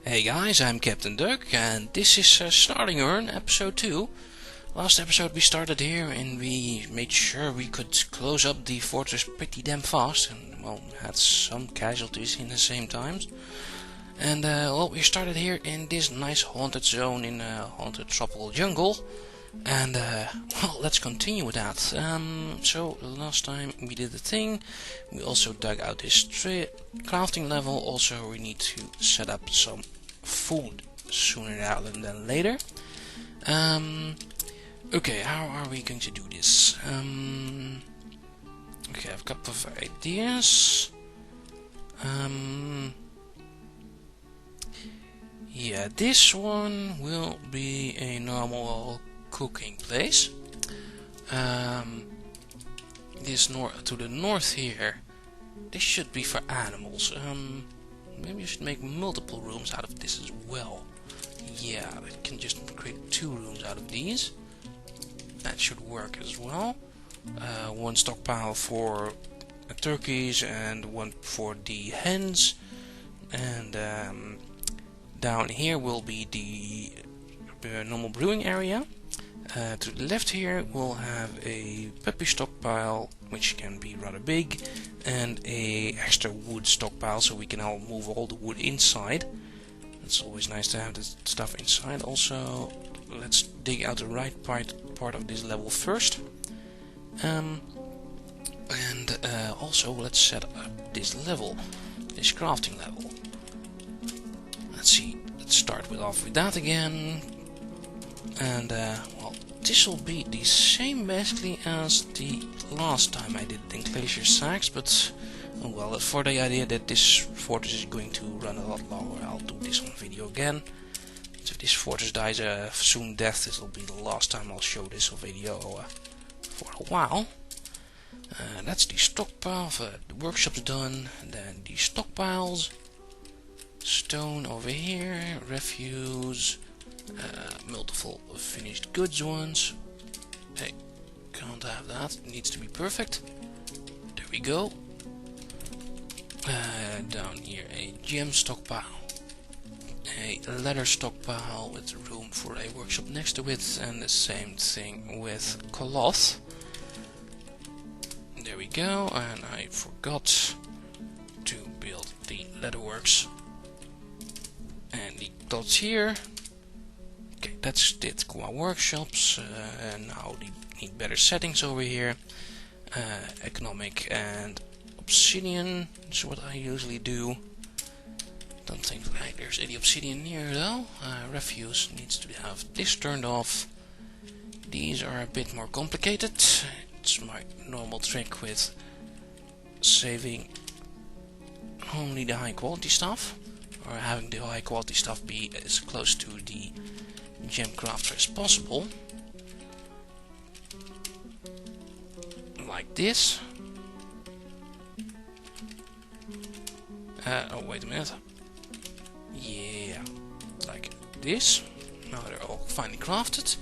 Hey guys, I'm captnduck and this is Snarlingurn episode 2. Last episode we started here and we made sure we could close up the fortress pretty damn fast and well, had some casualties in the same times. And well, we started here in this nice haunted zone in a haunted tropical jungle. And well, let's continue with that. So last time we did the thing, we also dug out this crafting level. Also we need to set up some food sooner rather than later. Okay, how are we going to do this? Okay, I have a couple of ideas. Yeah, this one will be a normal cooking place. This to the north here, this should be for animals. Maybe I should make multiple rooms out of this as well. Yeah, I can just create 2 rooms out of these. That should work as well. One stockpile for turkeys and one for the hens. And down here will be the normal brewing area. To the left here we'll have a puppy stockpile, which can be rather big, and a extra wood stockpile, so we can all move all the wood inside. It's always nice to have the stuff inside. Also, let's dig out the right part of this level first. Also let's set up this level, this crafting level. Let's see, let's start off with that again. And well, this will be the same basically as the last time I did in Glacier Sacks, but well, for the idea that this fortress is going to run a lot longer, I'll do this on video again. So if this fortress dies a soon death, this will be the last time I'll show this video for a while. That's the stockpile, the workshop's done, and then the stockpiles, stone over here, refuse, multiple finished goods ones. Hey, can't have that, it needs to be perfect. There we go. Down here a gem stockpile, a leather stockpile with room for a workshop next to it, and the same thing with cloth. There we go, and I forgot to build the leatherworks. And the dots here. Okay, that's it for our workshops. And now we need better settings over here. Economic and obsidian is what I usually do. Don't think there's any obsidian here though. Refuse needs to have this turned off. These are a bit more complicated. It's my normal trick with saving only the high quality stuff, or having the high quality stuff be as close to the gem crafter as possible. Like this. Oh, wait a minute. Yeah, like this. Now they're all finely crafted.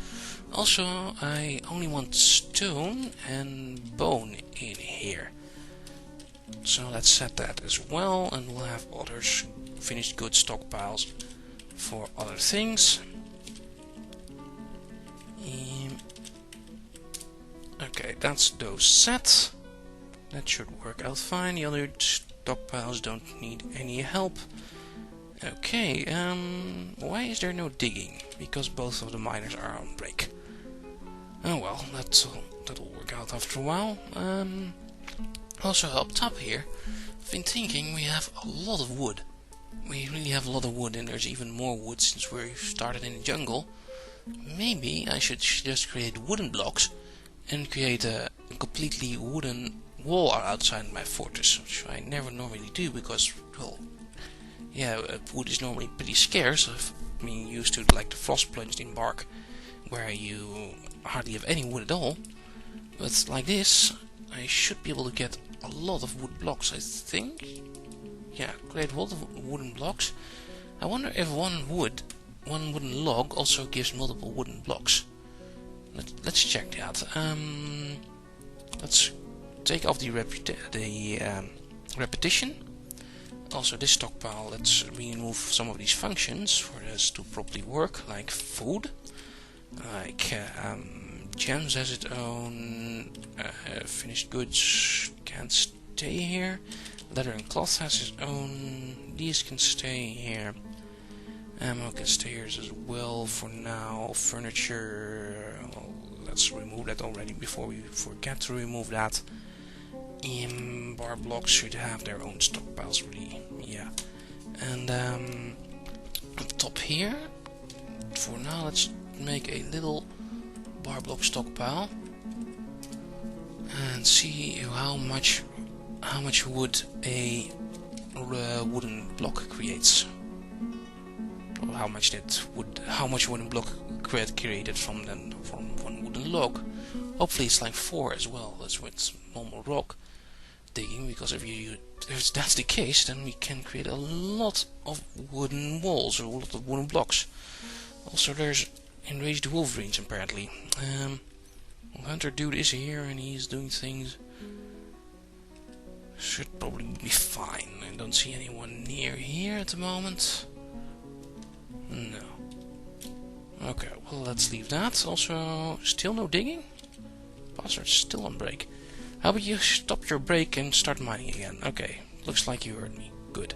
Also, I only want stone and bone in here. So let's set that as well, and we'll have other finished goods stockpiles for other things. Okay, that's those set. That should work out fine. The other stockpiles don't need any help. Okay, why is there no digging? Because both of the miners are on break. Oh well, that'll work out after a while. Also up top here, I've been thinking we have a lot of wood. We really have a lot of wood, and there's even more wood since we started in the jungle. Maybe I should just create wooden blocks and create a completely wooden wall outside my fortress, which I never normally do because, well, yeah, wood is normally pretty scarce. I mean, used to like the frost plunged in bark, where you hardly have any wood at all. But like this, I should be able to get a lot of wood blocks, I think. Yeah, create a lot of wooden blocks. I wonder if one wooden log also gives multiple wooden blocks. Let's check that. Let's take off the repetition. Also, this stockpile, let's remove some of these functions for this to properly work, like food, like gems has its own, finished goods can't stay here, leather and cloth has its own, these can stay here, ammo can stay here as well for now, furniture, well, let's remove that already before we forget to remove that. Bar blocks should have their own stockpiles, really, yeah. And on top here, for now, let's make a little bar block stockpile and see how much wood a wooden block creates, or how much wooden block created from one wooden log. Hopefully it's like 4 as well. That's with normal rock digging, because if that's the case, then we can create a lot of wooden walls or a lot of wooden blocks. Also, there's enraged wolverines apparently. Hunter dude is here and he's doing things. Should probably be fine. I don't see anyone near here at the moment. No. Okay, well, let's leave that. Also, still no digging? Bastard's still on break. How about you stop your break and start mining again? Okay, looks like you heard me. Good.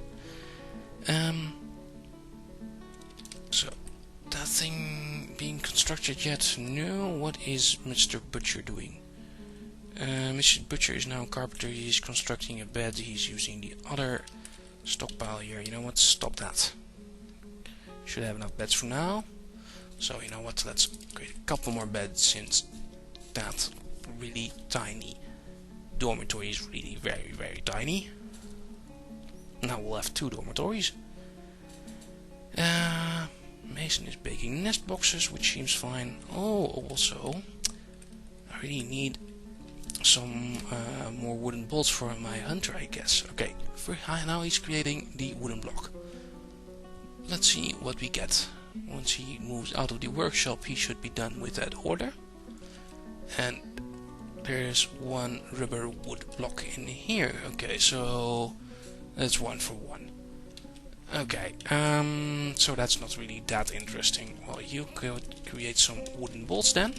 So, that thing being constructed yet? No. What is Mr. Butcher doing? Mr. Butcher is now a carpenter. He's constructing a bed. He's using the other stockpile here. You know what? Stop that. Should have enough beds for now. So, you know what? Let's create a couple more beds, since that really tiny dormitory is really very, very tiny. Now we'll have 2 dormitories. Mason is baking nest boxes, which seems fine. Oh, also, I really need some more wooden bolts for my hunter, I guess. Okay, now he's creating the wooden block. Let's see what we get. Once he moves out of the workshop, he should be done with that order. And there's 1 rubber wood block in here. Okay, so that's 1 for 1. Okay, so that's not really that interesting. Well, you could create some wooden bolts then.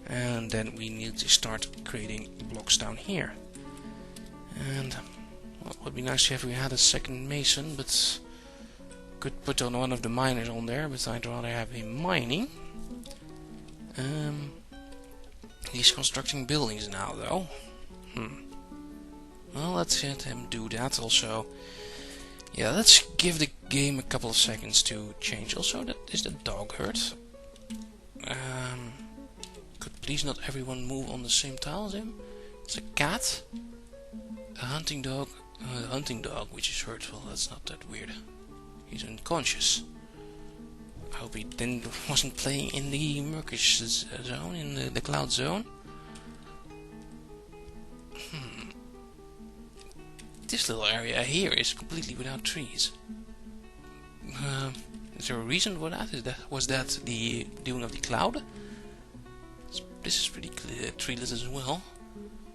And then we need to start creating blocks down here. And well, it would be nice if we had a second mason, but could put on one of the miners on there, but I'd rather have him mining. He's constructing buildings now, though. Well, let's let him do that. Also, yeah, let's give the game a couple of seconds to change. Also, that is the dog hurt. Could please not everyone move on the same tile as him? It's a cat, a hunting dog, which is hurt. Well, that's not that weird. He's unconscious. I hope he wasn't playing in the murkish zone, in the cloud zone. This little area here is completely without trees. Is there a reason for that? Was that the doing of the cloud? This is pretty treeless as well.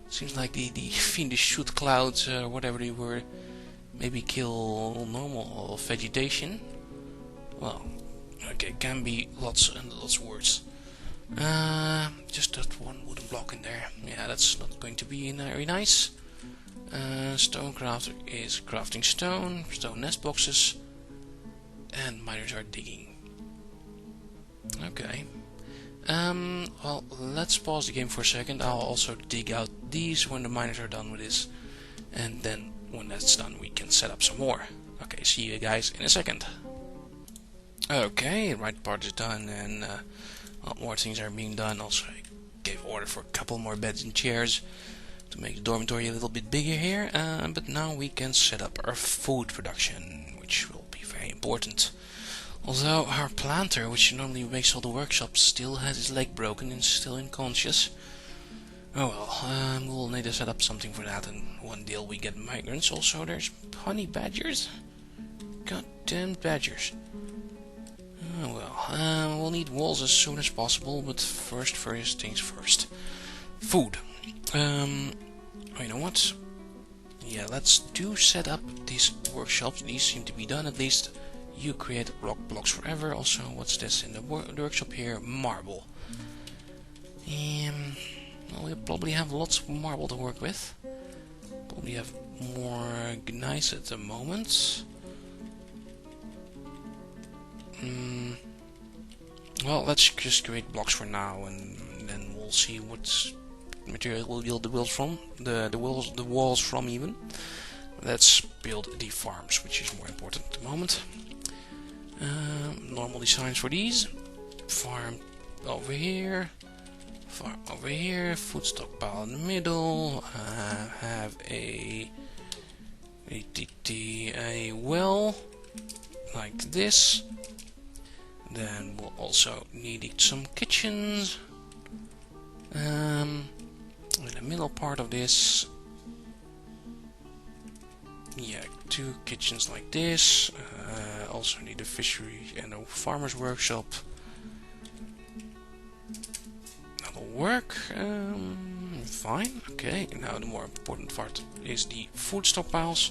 Seems like the fiendish shoot clouds, whatever they were, maybe kill normal vegetation. Well, okay, can be lots and lots worse. Just that 1 wooden block in there. Yeah, that's not going to be very nice. Stone crafter is crafting stone nest boxes, and miners are digging. Okay. Well, let's pause the game for a second. I'll also dig out these when the miners are done with this, and then when that's done we can set up some more. Okay, see you guys in a second. Okay, the right part is done, and a lot more things are being done. Also, I gave order for a couple more beds and chairs to make the dormitory a little bit bigger here, but now we can set up our food production, which will be very important. Although our planter, which normally makes all the workshops, still has his leg broken and still unconscious. Oh well, we'll need to set up something for that, and one deal we get migrants. Also, there's honey badgers. Goddamn badgers. Oh well, we'll need walls as soon as possible, but first things first. Food. You know what? Yeah, let's set up these workshops. These seem to be done at least. You create rock blocks forever. Also, what's this in the workshop here? Marble. Well, we'll probably have lots of marble to work with. Probably have more gneiss at the moment. Well, let's just create blocks for now, and then we'll see what material we'll build the walls from. The walls from even. Let's build the farms, which is more important at the moment. Normal designs for these. Farm over here. Farm over here. Food stockpile in the middle. Have a well like this. Then we'll also need some kitchens. In the middle part of this, yeah, 2 kitchens like this. Also need a fishery and a farmer's workshop. That'll work. Fine. Okay. Now the more important part is the food stockpiles.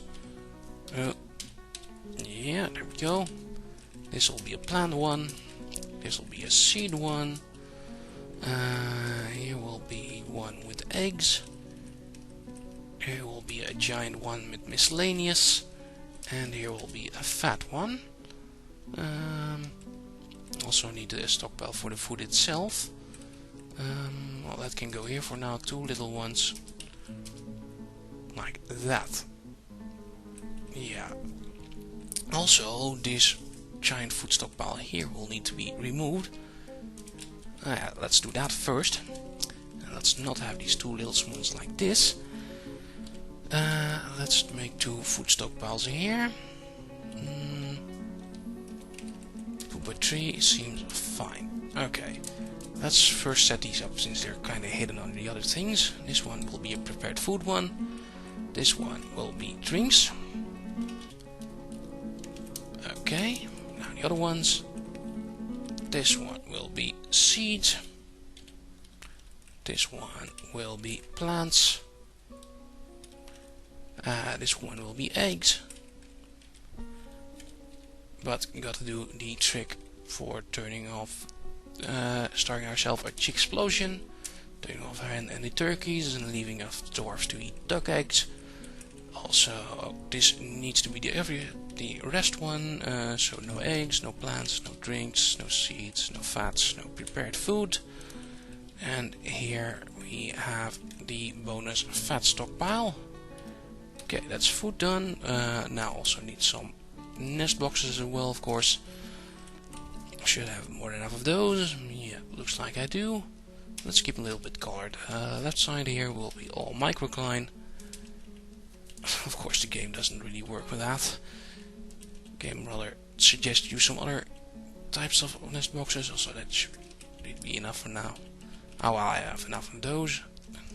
Yeah, there we go. This will be a plant one. This will be a seed one. Here will be one with eggs. Here will be a giant one with miscellaneous. And here will be a fat one. Also need a stockpile for the food itself. Well, that can go here for now. 2 little ones. Like that. Yeah. Also, this giant food stockpile here will need to be removed. Let's do that first. And let's not have these 2 little ones like this. Let's make 2 food stockpiles here. 2 by 3 seems fine. Okay, let's first set these up since they're kind of hidden under the other things. This one will be a prepared food one. This one will be drinks. Okay, now the other ones. This one will be seeds. This one will be plants. This one will be eggs. But you got to do the trick for turning off, starting ourselves a chick explosion, turning off hen and the turkeys, and leaving us dwarfs to eat duck eggs. Also, this needs to be the rest one, so no eggs, no plants, no drinks, no seeds, no fats, no prepared food. And here we have the bonus fat stockpile. Okay, that's food done. Now also need some nest boxes as well, of course. Should have more than enough of those. Yeah, looks like I do. Let's keep a little bit colored. Left side here will be all microcline. Of course, the game doesn't really work with that. Game rather suggests you some other types of nest boxes. Also, that should be enough for now. Oh, well, I have enough of those.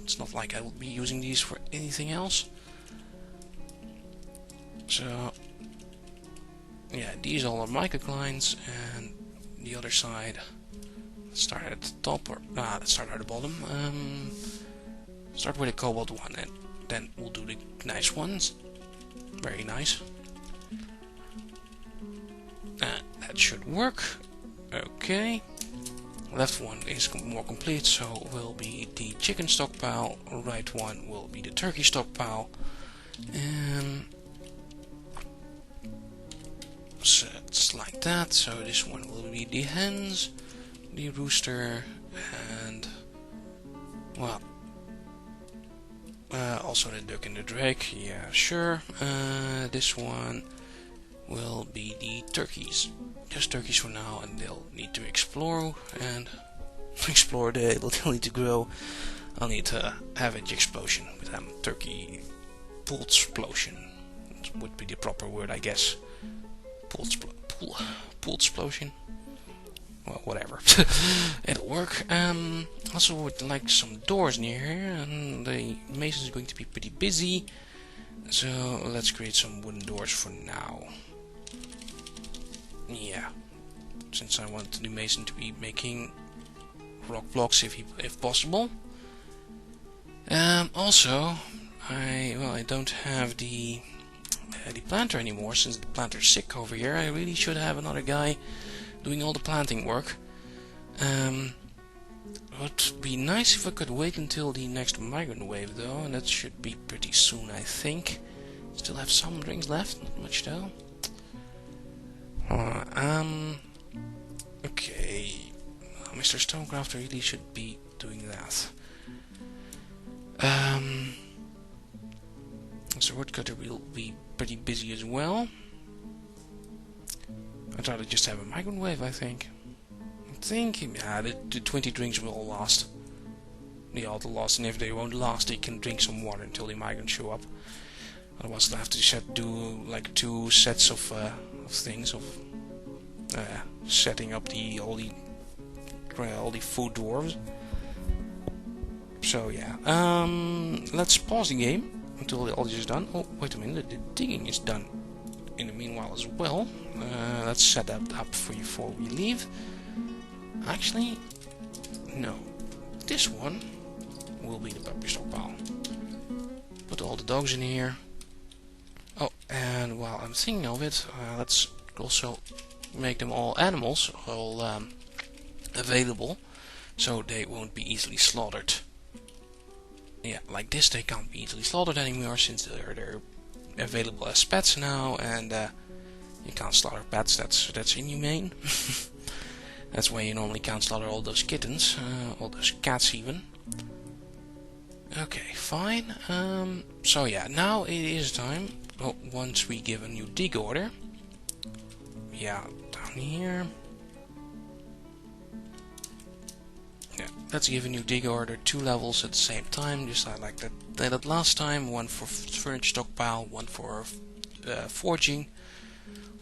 It's not like I will be using these for anything else. So, yeah, these all are microclines, and the other side. Let's start at the top, or let's start at the bottom. Start with a cobalt one, and then we'll do the nice ones. Very nice. That should work. Okay. Left one is more complete, so will be the chicken stockpile. Right one will be the turkey stockpile. So it's like that. So this one will be the hens, the rooster, and well, also the duck and the drake. Yeah, sure. This one will be the turkeys. Just turkeys for now, and they'll need to explore and explore. They'll need to grow. I'll need to have a explosion with them. Turkey pool explosion would be the proper word, I guess. Pool explosion. Well, whatever. It'll work. Also would like some doors near here, and the mason is going to be pretty busy. So let's create some wooden doors for now. Yeah, since I want the mason to be making rock blocks if possible. Also, I don't have the planter anymore since the planter's sick over here. I really should have another guy doing all the planting work. Would be nice if I could wait until the next migrant wave though, and that should be pretty soon, I think. Still have some drinks left, not much though. Okay, Mr. Stonecrafter really should be doing that. So woodcutter will be pretty busy as well. I'd rather just have a migrant wave, I think. Yeah, the 20 drinks will last. They ought to last, and if they won't last, they can drink some water until the migrants show up. Otherwise, they'll have to do like 2 sets of things of setting up all the food dwarves. So yeah, let's pause the game until all this is done. Oh, wait a minute, the digging is done in the meanwhile as well. Let's set that up before we leave. Actually, no. This one will be the puppy stockpile. Put all the dogs in here. Oh, and while I'm thinking of it, let's also make them all animals, all available, so they won't be easily slaughtered. Yeah, like this they can't be easily slaughtered anymore since they're available as pets now, and you can't slaughter pets. That's inhumane. That's why you normally can't slaughter all those kittens, all those cats even. Okay, fine. So yeah, now it is time. Oh, once we give a new dig order. Yeah, down here. Yeah, let's give a new dig order, 2 levels at the same time, just like that last time. 1 for furniture stockpile, 1 for forging.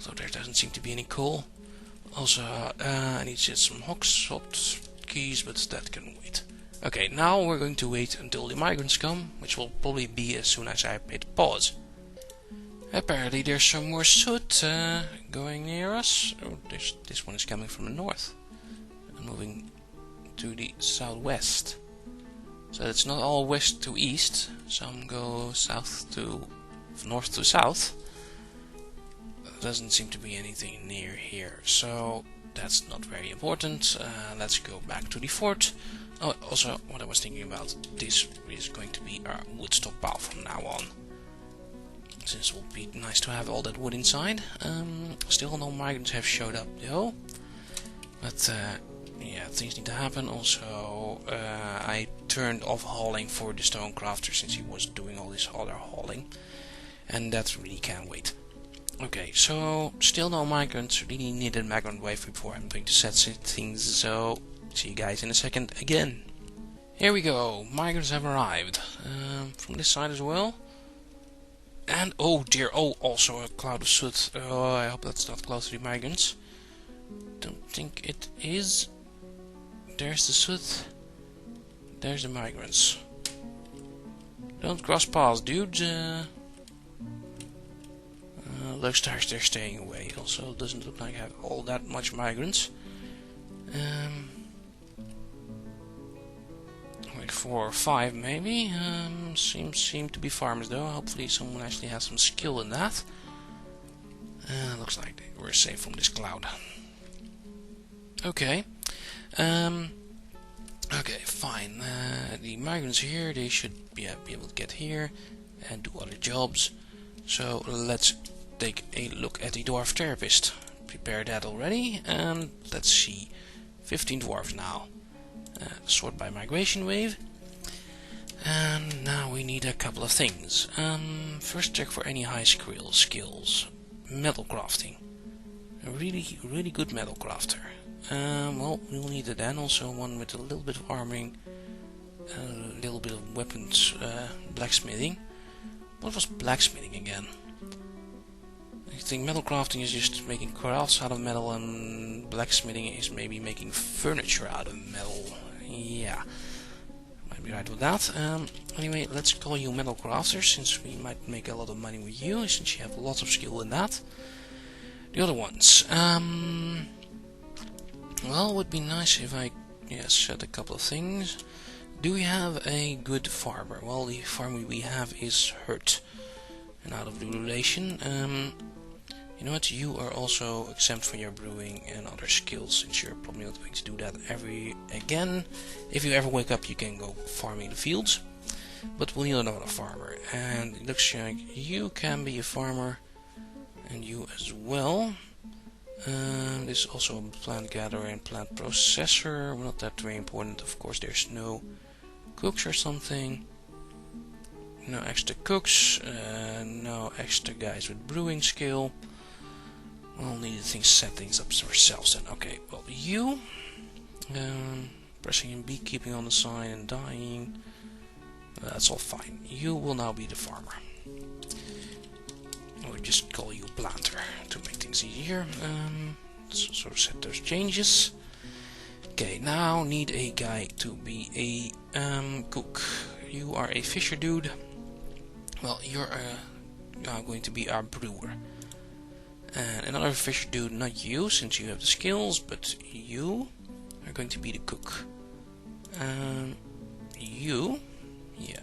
So there doesn't seem to be any coal. Also, I need to get some hotkeys, but that can wait. Okay, now we're going to wait until the migrants come, which will probably be as soon as I hit pause. Apparently there's some more soot going near us. Oh, this one is coming from the north and moving to the southwest. So it's not all west to east. Some go north to south. Doesn't seem to be anything near here, so that's not very important. Let's go back to the fort. Oh, also, what I was thinking about, this is going to be our wood stockpile from now on, since it will be nice to have all that wood inside. Still no migrants have showed up though, but yeah, things need to happen. Also, I turned off hauling for the Stonecrafter since he was doing all this other hauling, and that really can't wait. Okay, so still no migrants. Really need a migrant wave before I'm going to set things, so see you guys in a second again. Here we go, migrants have arrived. From this side as well. And oh dear, oh, also a cloud of soot. Oh, I hope that's not close to the migrants. Don't think it is. There's the soot. There's the migrants. Don't cross paths, dude. Looks like they're staying away. Also, doesn't look like I have all that much migrants. Like 4 or 5 maybe. Seem to be farmers though. Hopefully someone actually has some skill in that. Looks like we're safe from this cloud. Okay. Okay, fine. The migrants here, they should be able to get here and do other jobs. So let's take a look at the dwarf therapist. Prepare that already, and let's see. 15 dwarves now. Sort by migration wave. And now we need a couple of things. First check for any high skills. Metal crafting. A really good metal crafter. Well, we'll need it then. Also one with a little bit of armoring, a little bit of weapons, blacksmithing. What was blacksmithing again? I think metal crafting is just making crafts out of metal, and blacksmithing is maybe making furniture out of metal. Yeah, might be right with that. Anyway, let's call you metal crafter, since we might make a lot of money with you, since you have lots of skill in that. The other ones, well, it would be nice if I set a couple of things. Do we have a good farmer? Well, the farmer we have is hurt and out of the relation. You know what? You are also exempt from your brewing and other skills, since you're probably not going to do that again. If you ever wake up, you can go farming the fields. But we'll need another farmer, and it looks like you can be a farmer, and you as well. This is also a plant gatherer and plant processor. Not that very important, of course. There's no cooks or something. No extra cooks. No extra guys with brewing skill. We'll need to set things up ourselves then. Okay, well, you pressing and beekeeping on the side and dying. That's all fine. You will now be the farmer. We'll just call you planter to make things easier. So set those changes. Okay, now need a guy to be a cook. You are a fisher dude. Well, you're now going to be our brewer. And another fisher dude, not you, since you have the skills, but you are going to be the cook. You, yeah.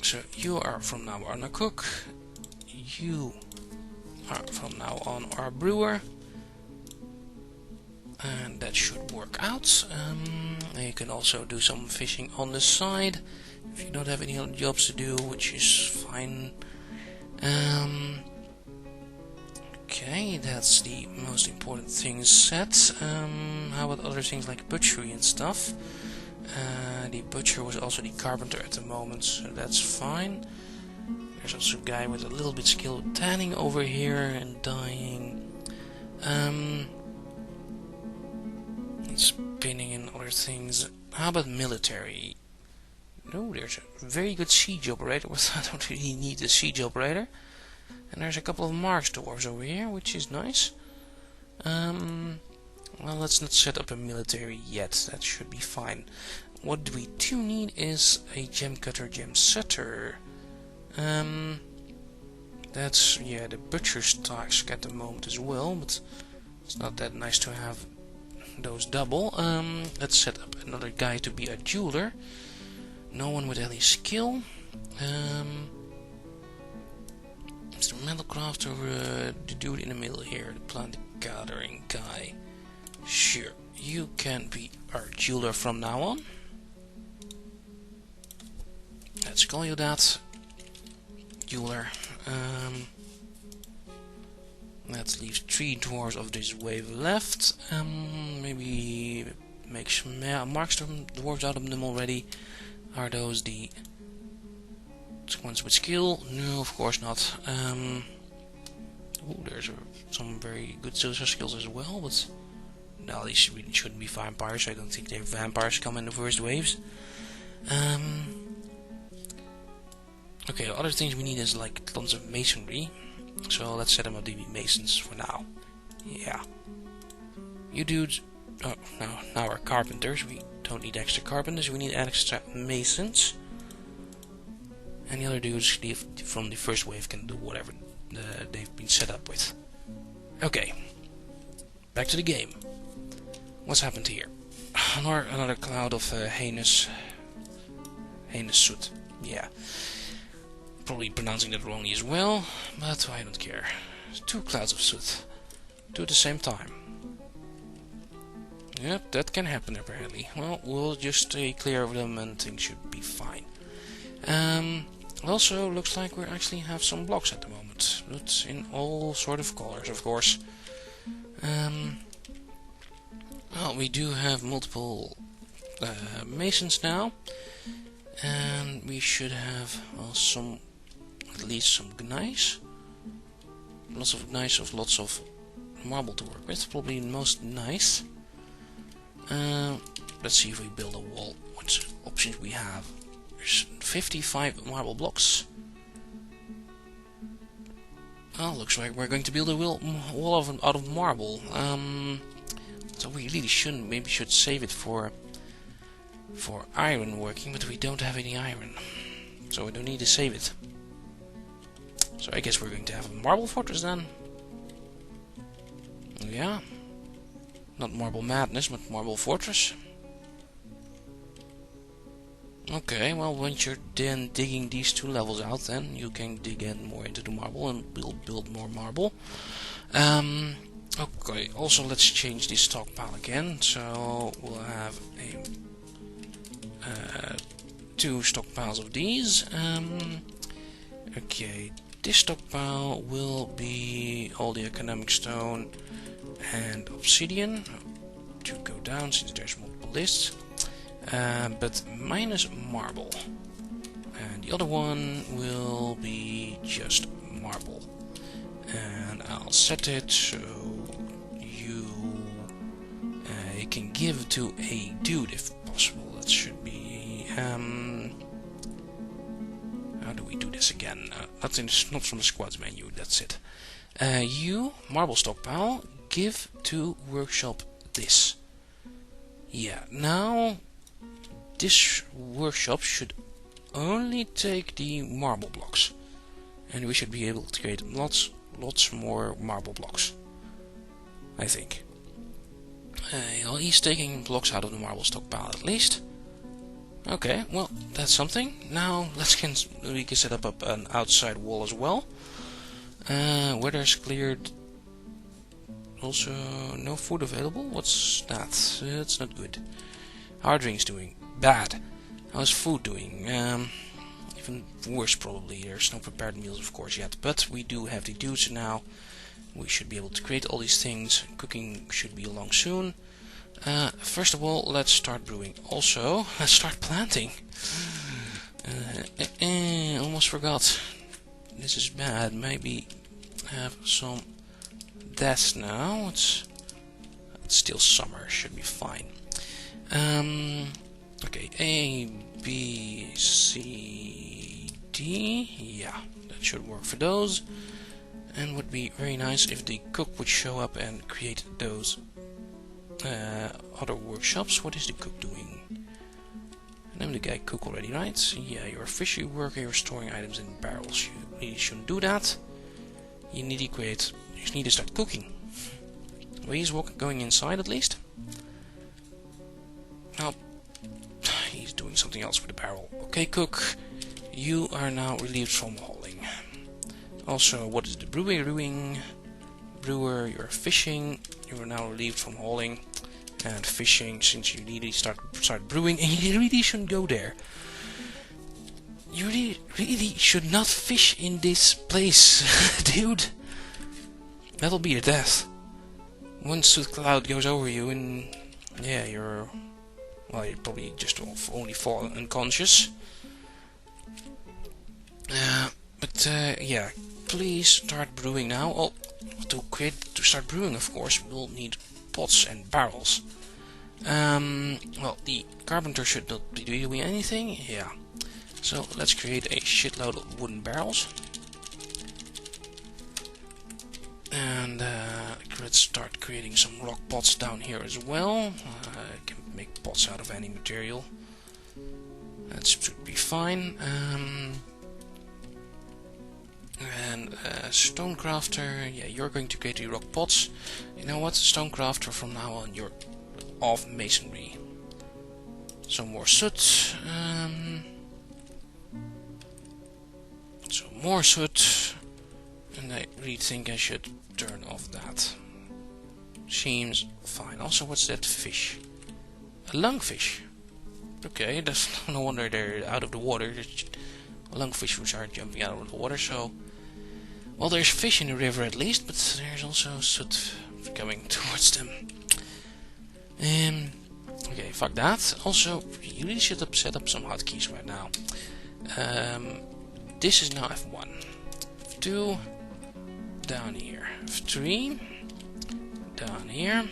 So you are from now on a cook. You are from now on our brewer. And that should work out. You can also do some fishing on the side if you don't have any other jobs to do, which is fine. Okay, that's the most important thing set. How about other things like butchery and stuff? The butcher was also the carpenter at the moment, so that's fine. There's also a guy with a little bit skill tanning over here and dyeing. Spinning and other things. How about military? No, there's a very good siege operator. I don't really need a siege operator. And there's a couple of Marks dwarves over here, which is nice. Well, let's not set up a military yet. That should be fine. What we do need is a gem cutter, gem setter. That's, yeah, the butcher's task at the moment as well, but it's not that nice to have those double. Let's set up another guy to be a jeweler. No one with any skill. Mr. Metalcraft or the dude in the middle here, the plant gathering guy. Sure, you can be our jeweler from now on. Let's call you that. Jeweler. That leaves 3 dwarves of this wave left. Maybe make some marks dwarves out of them already. Are those the ones with skill? No, of course not. There's some very good social skills as well, but no, these really shouldn't be vampires. I don't think they're vampires come in the first waves. Okay, other things we need is like tons of masonry. So let's set them up to be masons for now. Yeah. You dudes. Oh, now we're carpenters. We don't need extra carpenters. We need extra masons. And the other dudes from the first wave can do whatever they've been set up with. Okay. Back to the game. What's happened here? Another cloud of heinous soot. Yeah. Probably pronouncing that wrongly as well, but I don't care. 2 clouds of soot. 2 at the same time. Yep, that can happen apparently. Well, we'll just stay clear of them and things should be fine. Also, looks like we actually have some blocks at the moment. But in all sort of colors, of course. Well, we do have multiple masons now. And we should have, well, at least some gneiss. Lots of gneiss of lots of marble to work with. Probably most gneiss. Let's see if we build a wall. What options we have? There's 55 marble blocks. Well, looks like we're going to build a wall out of marble. So we really shouldn't. Maybe should save it for iron working, but we don't have any iron, so we don't need to save it. So I guess we're going to have a marble fortress then. Yeah. Not marble madness, but marble fortress. Okay, well, once you're then digging these 2 levels out, then you can dig in more into the marble and we'll build more marble. Okay, also let's change this stockpile again. So we'll have a 2 stockpiles of these. Okay, this stockpile will be all the economic stone and obsidian to go down since there's multiple lists. But minus marble, and the other one will be just marble, and I'll set it so you can give to a dude if possible. That should be how do we do this again? Not from the squads menu, that's it. You, marble stockpile, give to workshop this. Yeah, now this workshop should only take the marble blocks, and we should be able to create lots more marble blocks, I think. Well, he's taking blocks out of the marble stockpile at least. Okay, well, that's something. Now we can set up an outside wall as well. Weather's cleared. Also, no food available. What's that? It's not good. How are drinks doing? Bad. How's food doing? Even worse probably. There's no prepared meals of course yet, but we do have the dudes now. We should be able to create all these things. Cooking should be along soon. First of all, let's start brewing. Also, let's start planting. Almost forgot. This is bad. Maybe have some deaths now. It's still summer. Should be fine. Okay, A, B, C, D. Yeah, that should work for those. And would be very nice if the cook would show up and create those other workshops. What is the cook doing? Name the guy cook already, right? Yeah, you're a fishery worker, you're storing items in barrels. You really shouldn't do that. You need to start cooking. Well, he's going inside at least. Now, he's doing something else with the barrel. Okay, cook, you are now relieved from hauling. Also, what is the brewing? Brewer, you're fishing. You are now relieved from hauling and fishing, since you need to start brewing, and you really shouldn't go there. You really should not fish in this place, dude. That'll be your death. Once the cloud goes over you, and yeah, you'll probably just only fall unconscious. Yeah, please start brewing now. Oh, to start brewing, of course, we'll need pots and barrels. Well, the carpenter should not be doing anything. Yeah. So let's create a shitload of wooden barrels. And let's start creating some rock pots down here as well. I can make pots out of any material. That should be fine. And Stonecrafter, yeah, you're going to create the rock pots. You know what, Stonecrafter, from now on you're off masonry. Some more soot. So more soot. And I really think I should turn off that. Seems fine. Also, what's that fish? A lungfish. Okay, that's no wonder they're out of the water. Lungfish which are jumping out of the water, so... Well, there's fish in the river at least, but there's also soot coming towards them. Okay, fuck that. Also, you really should set up some hotkeys right now. This is now F1. F2, down here. F3, down here.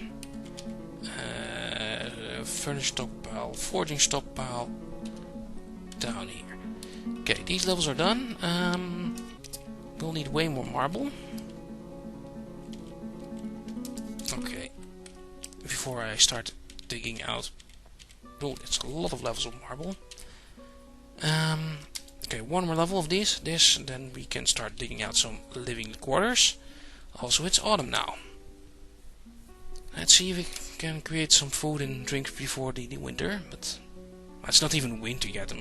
Furnace stockpile, forging stockpile, down here. Okay, these levels are done. We'll need way more marble. Okay, before I start digging out. Oh, it's a lot of levels of marble. Okay, one more level of this, and then we can start digging out some living quarters. Also, it's autumn now. Let's see if we can create some food and drink before the winter, but It's not even winter yet.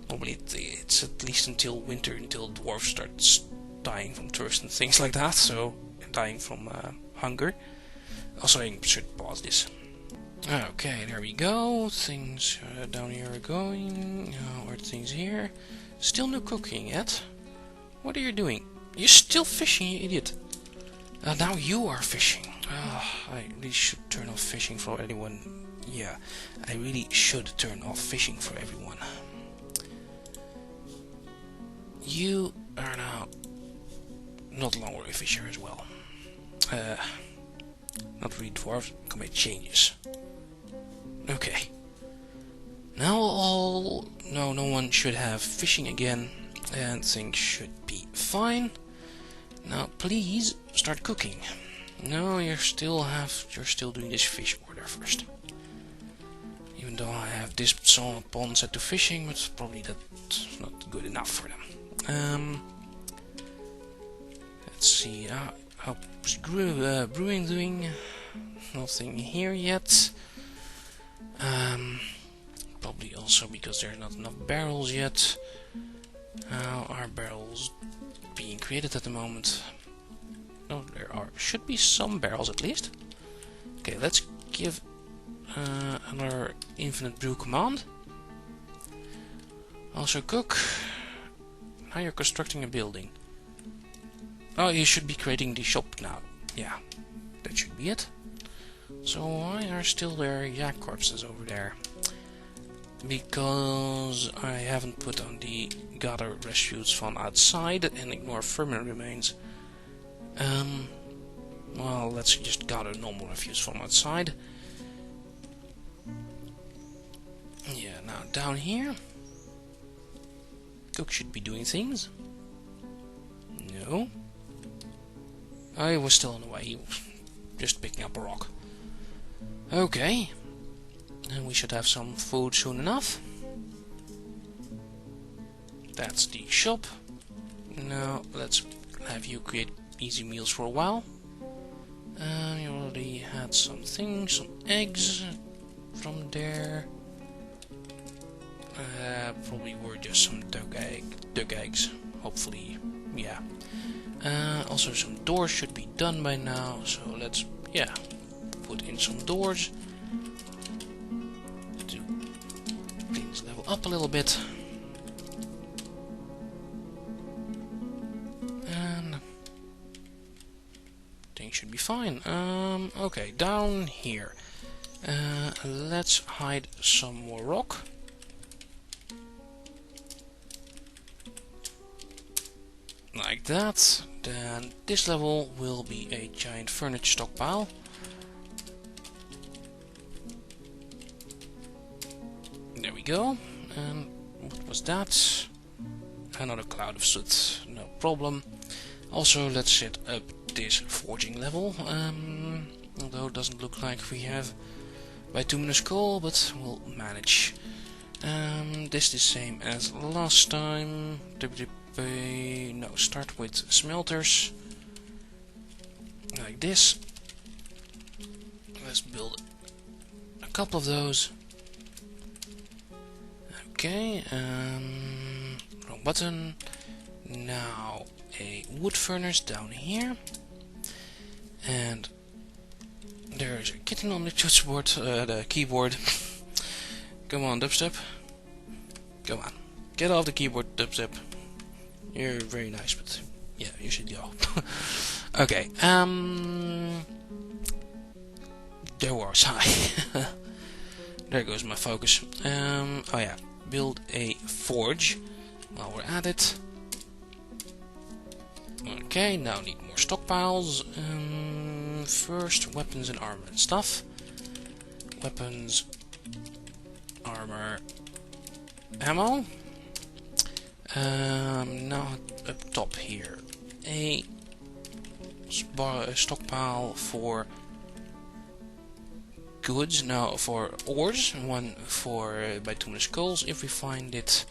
Normally it's at least until winter, until dwarves start dying from thirst and things like that. So dying from hunger. Also, I should pause this. Okay, there we go. Things down here are going. Are things here? Still no cooking yet. What are you doing? You're still fishing, you idiot. Now you are fishing. I really should turn off fishing for anyone. Yeah, I really should turn off fishing for everyone. You are now not longer a fisher as well. Not really dwarves, can make changes. Okay. Now no one should have fishing again, and things should be fine. Now please start cooking. No, you're still doing this fish order first. Even though I have this pond set to fishing, but probably that's not good enough for them. Let's see, how's Brewing doing? Nothing here yet. Probably also because there's not enough barrels yet. How are barrels being created at the moment? Oh, there should be some barrels at least. Okay, let's give another infinite brew command. Also cook. Now you're constructing a building. Oh, you should be creating the shop now. Yeah, that should be it. So why are still there yak corpses over there? Because I haven't put on the gather refuse from outside and ignore vermin remains. Well, let's just gather normal refuse from outside. Yeah, now down here. Cook should be doing things. No. Oh, he was still on the way. He was just picking up a rock. Okay. And we should have some food soon enough. That's the shop. Now let's have you create easy meals for a while. You already had some things, some eggs from there. Probably were just some duck eggs. Hopefully, yeah. Also some doors should be done by now, so let's, put in some doors to clean this level up a little bit. And things should be fine. Okay, down here. Let's hide some more rock. Like that. Then this level will be a giant furniture stockpile. There we go. And what was that? Another cloud of soot. No problem. Also, let's set up this forging level. Although it doesn't look like we have bituminous coal, but we'll manage. This is the same as last time. No, start with smelters. Like this. Let's build a couple of those. Okay, wrong button. Now a wood furnace down here. And there's a kitten on the touchboard, the keyboard. Come on, dubstep. Come on. Get off the keyboard, dubstep. You're very nice, but yeah, you should go. Okay, there was I. There goes my focus. Oh yeah, build a forge while we're at it. Okay, now need more stockpiles. First, weapons and armor and stuff. Weapons, armor, ammo. Now up top here, a stockpile for goods, now for ores, one for bituminous coals if we find it,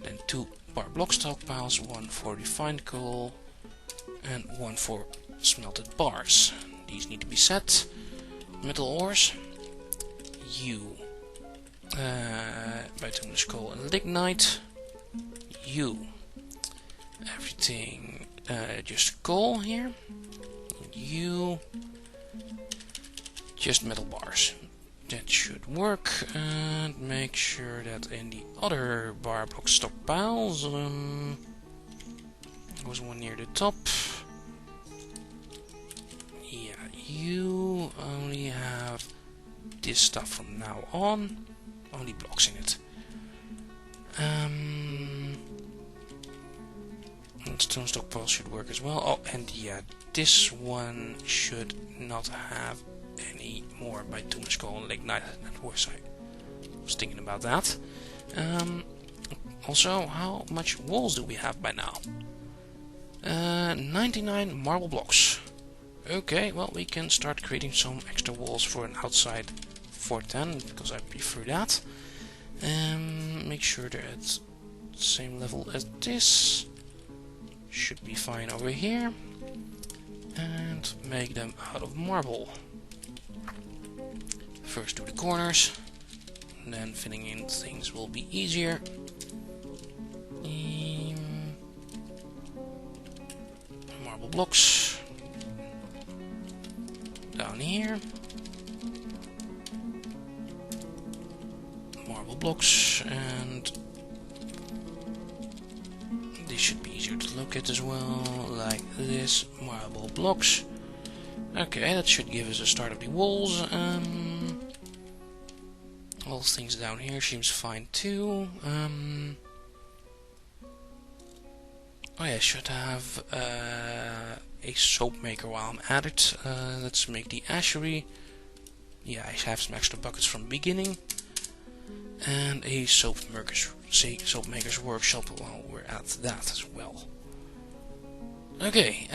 then 2 bar block stockpiles, one for refined coal and one for smelted bars. These need to be set. Metal ores, you bituminous coal and lignite. You. Everything just coal here. You. Just metal bars. That should work. And make sure that in the other bar block stockpiles, there was one near the top. Yeah, you only have this stuff from now on. Only blocks in it. And stone stockpile should work as well. Oh, and yeah, this one should not have any more bituminous coal and lignite. That was I was thinking about that. Also, how much walls do we have by now? 99 marble blocks. Okay, well, we can start creating some extra walls for an outside fort then, because I prefer that. Make sure they're at the same level as this. Should be fine over here. And make them out of marble. First do the corners, and then filling in things will be easier. Marble blocks down here. Marble blocks, and this should be easier to look at as well, like this. Marble blocks. Okay, that should give us a start of the walls. All things down here seems fine too. Oh yeah, I should have a soap maker while I'm at it. Let's make the ashery. Yeah, I have some extra buckets from the beginning. And a soap maker's workshop while we're at that as well. Okay,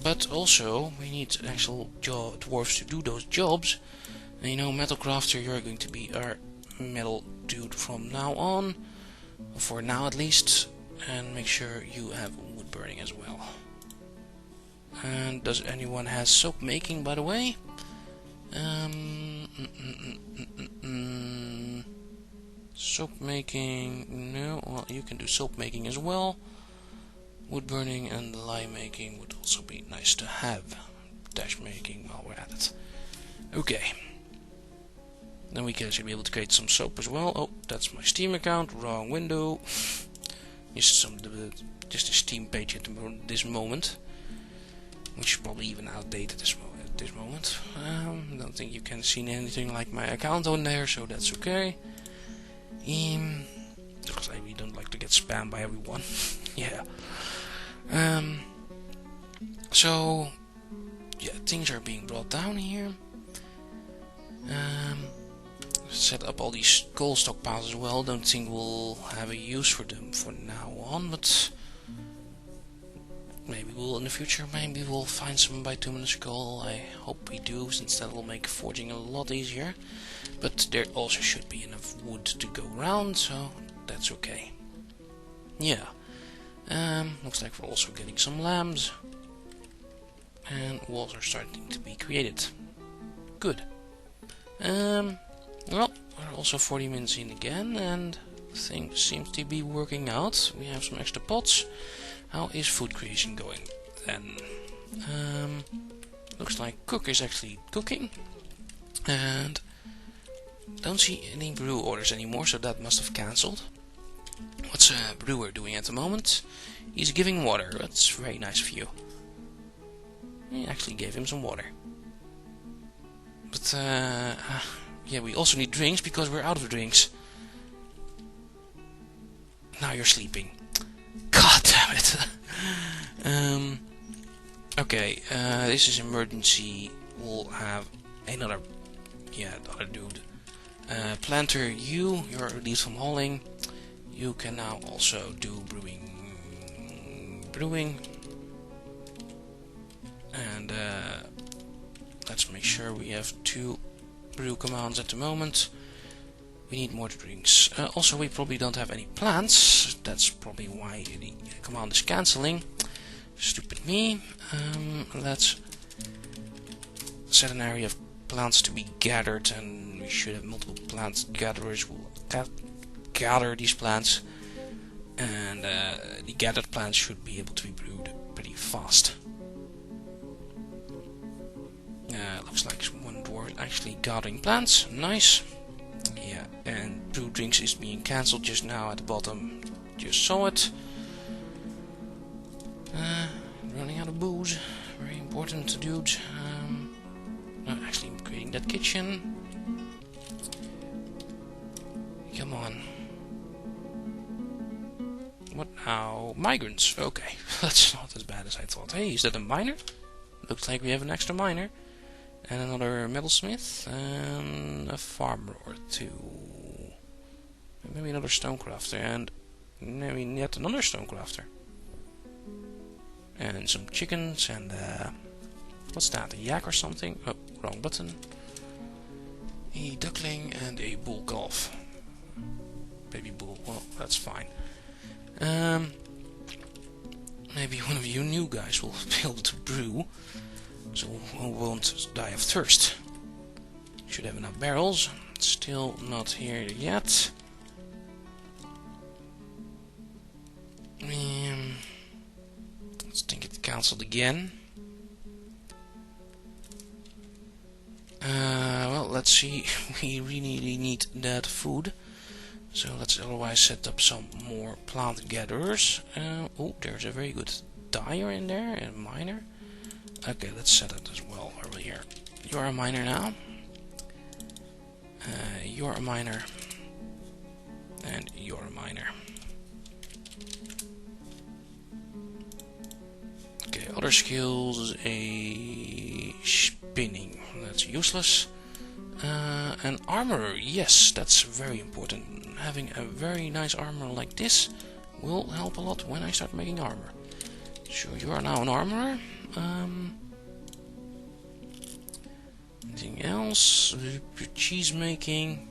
but also we need actual dwarves to do those jobs. And you know, Metal Crafter, you're going to be our metal dude from now on, for now at least, and make sure you have wood burning as well. And does anyone has soap making, by the way? Soap making, no, well, you can do soap making as well. Wood burning and lye making would also be nice to have. Dash making while we're at it. Okay. Then we should be able to create some soap as well. Oh, that's my Steam account. Wrong window. Just a Steam page at this moment, which is probably even outdated at this moment. I don't think you can see anything like my account on there, so that's okay. Because I really don't like to get spammed by everyone. Yeah. So yeah, things are being brought down here. Set up all these coal stockpiles as well. Don't think we'll have a use for them for now on, but maybe we'll in the future. Maybe we'll find some bituminous coal. I hope we do, since that will make forging a lot easier. But there also should be enough wood to go around, so that's okay. Yeah. Looks like we're also getting some lambs. And walls are starting to be created. Good. Well, we're also 40 minutes in again, and things seems to be working out. We have some extra pots. How is food creation going then? Looks like Cook is actually cooking. And don't see any brew orders anymore, so that must have cancelled. What's Brewer doing at the moment? He's giving water. That's very nice of you. I actually gave him some water. But yeah, we also need drinks because we're out of drinks. Now you're sleeping. God damn it. Okay, this is emergency. We'll have another, yeah, the other dude. Planter, you're released from hauling. You can now also do brewing. And let's make sure we have 2 brew commands at the moment. We need more drinks. Also, we probably don't have any plants. That's probably why the command is cancelling. Stupid me. Let's set an area of plants to be gathered, and we should have multiple plant gatherers who will gather these plants, and the gathered plants should be able to be brewed pretty fast. Looks like one dwarf actually gathering plants. Nice. Yeah, and brew drinks is being cancelled just now at the bottom. Just saw it. Running out of booze. Very important, dude. Actually, creating that kitchen. Come on. What now? Migrants. Okay, that's not as bad as I thought. Hey, is that a miner? Looks like we have an extra miner. And another metalsmith. And a farmer or two. Maybe another stonecrafter. And maybe yet another stonecrafter. And some chickens and what's that? A yak or something? Oh, wrong button. A duckling and a bull calf. Baby bull. Well, that's fine. Maybe one of you new guys will be able to brew, so we won't die of thirst. Should have enough barrels. Still not here yet. Let's think it's cancelled again. Well, let's see. We really need that food. So let's otherwise set up some more plant gatherers. Oh, there's a very good dyer in there, and miner. Okay, let's set it as well over here. You're a miner now. You're a miner. And you're a miner. Okay, other skills, a spinning. That's useless. And armor, yes, that's very important. Having a very nice armor like this will help a lot when I start making armor. So you are now an armorer. Anything else? Cheese making.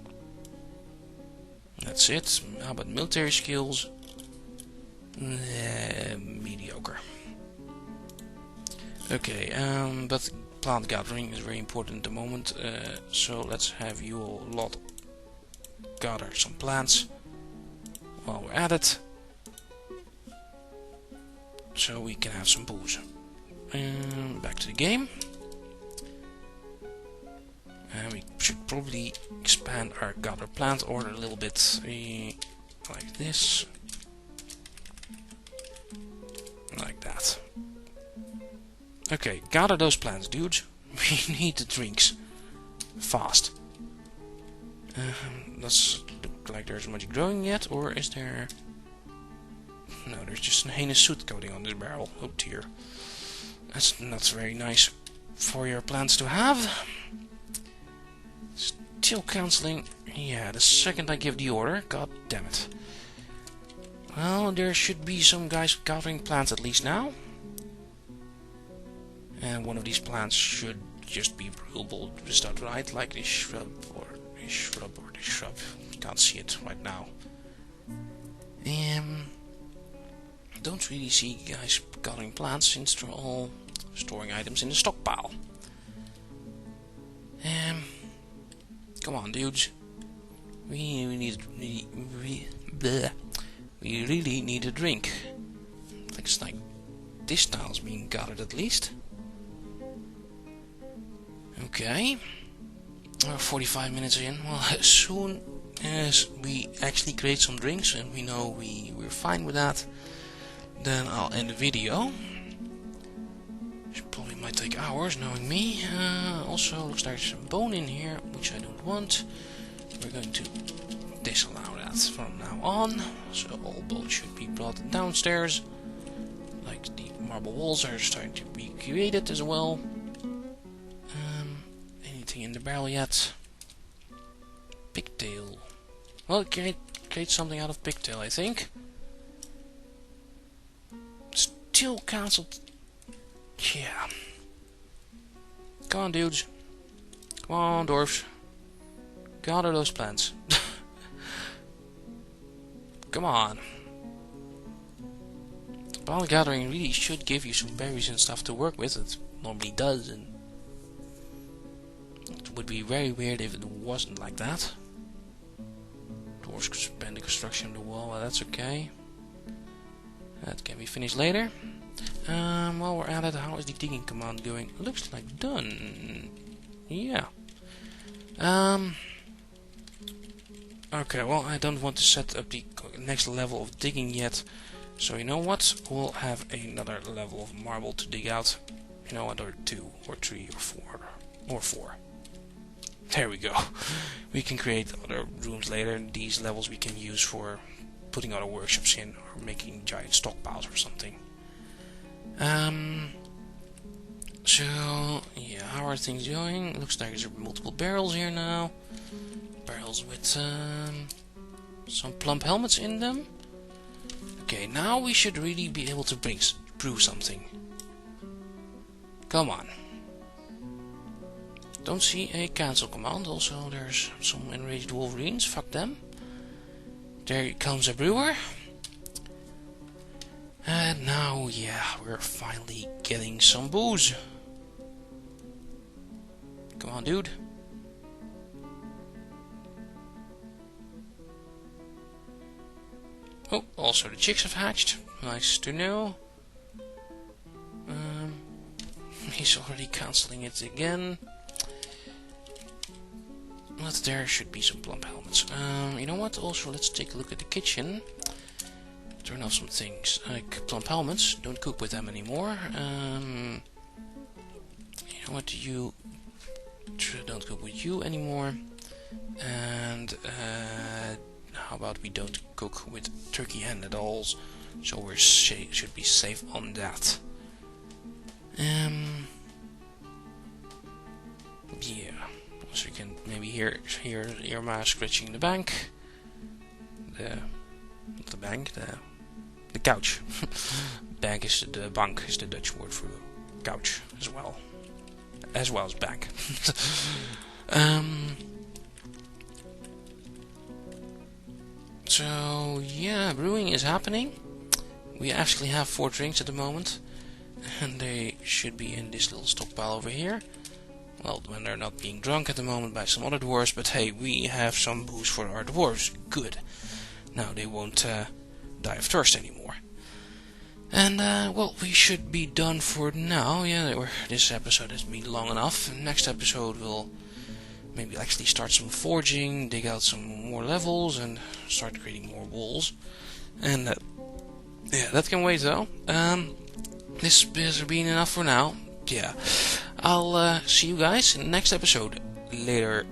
That's it. How about military skills? Mediocre. Okay, but plant gathering is very important at the moment, so let's have you all lot gather some plants while we're at it, so we can have some booze. Back to the game, and we should probably expand our gather plant order a little bit, like this, like that. Okay, gather those plants, dudes. We need the drinks. Fast. Does look like there's much growing yet, or is there... No, there's just an heinous soot coating on this barrel. Oh dear. That's not very nice for your plants to have. Still cancelling. Yeah, the second I give the order. God damn it. Well, there should be some guys gathering plants at least now. And one of these plants should just be brewable just outright, like this shrub or this shrub or this shrub. Can't see it right now. Don't really see guys gathering plants since they're all storing items in the stockpile. Come on, dudes. We really need a drink. Looks like this tile's being gathered at least. Okay, 45 minutes in. Well, as soon as we actually create some drinks and we know we're fine with that, then I'll end the video. It probably might take hours, knowing me. Also, looks like there's some bone in here, which I don't want. We're going to disallow that from now on. So all bone should be brought downstairs. Like the marble walls are starting to be created as well. Anything in the barrel yet? Pigtail. Well, create something out of pigtail, I think. Still cancelled. Yeah. Come on, dudes. Come on, dwarfs. Gather those plants. Come on. Plant gathering really should give you some berries and stuff to work with. It normally does, and It would be very weird if it wasn't like that. Dwarves could spend the construction of the wall, well, that's okay. That can be finished later. While we're at it, how is the digging command going? Looks like done. Yeah. Okay, well, I don't want to set up the next level of digging yet. So you know what? We'll have another level of marble to dig out. You know what? Or 2, or 3, or 4, or 4. There we go. We can create other rooms later. These levels we can use for putting other workshops in, or making giant stockpiles or something. So yeah, how are things going? Looks like there's multiple barrels here now. Barrels with some plump helmets in them. Okay, now we should really be able to brew something. Come on. Don't see a cancel command. Also, there's some enraged wolverines. Fuck them. There comes a brewer. And now, yeah, we're finally getting some booze. Come on, dude. Oh, also the chicks have hatched. Nice to know. He's already cancelling it again. But there should be some plump helmets. You know what? Also, let's take a look at the kitchen. Turn off some things like plump helmets. Don't cook with them anymore. You know what? You don't cook with you anymore. And how about we don't cook with turkey hen at all? So we should be safe on that. Yeah. So you can maybe hear Irma scratching the bank. Not the bank, the couch. Bank is the bank is the Dutch word for couch as well as bank. So yeah, brewing is happening. We actually have 4 drinks at the moment, and they should be in this little stockpile over here. Well, when they're not being drunk at the moment by some other dwarves, but hey, we have some booze for our dwarves. Good. Now they won't die of thirst anymore. And well, we should be done for now. Yeah, this episode has been long enough. Next episode we'll maybe actually start some forging, dig out some more levels, and start creating more walls. And yeah, that can wait though. This has been enough for now. Yeah, I'll see you guys in the next episode. Later.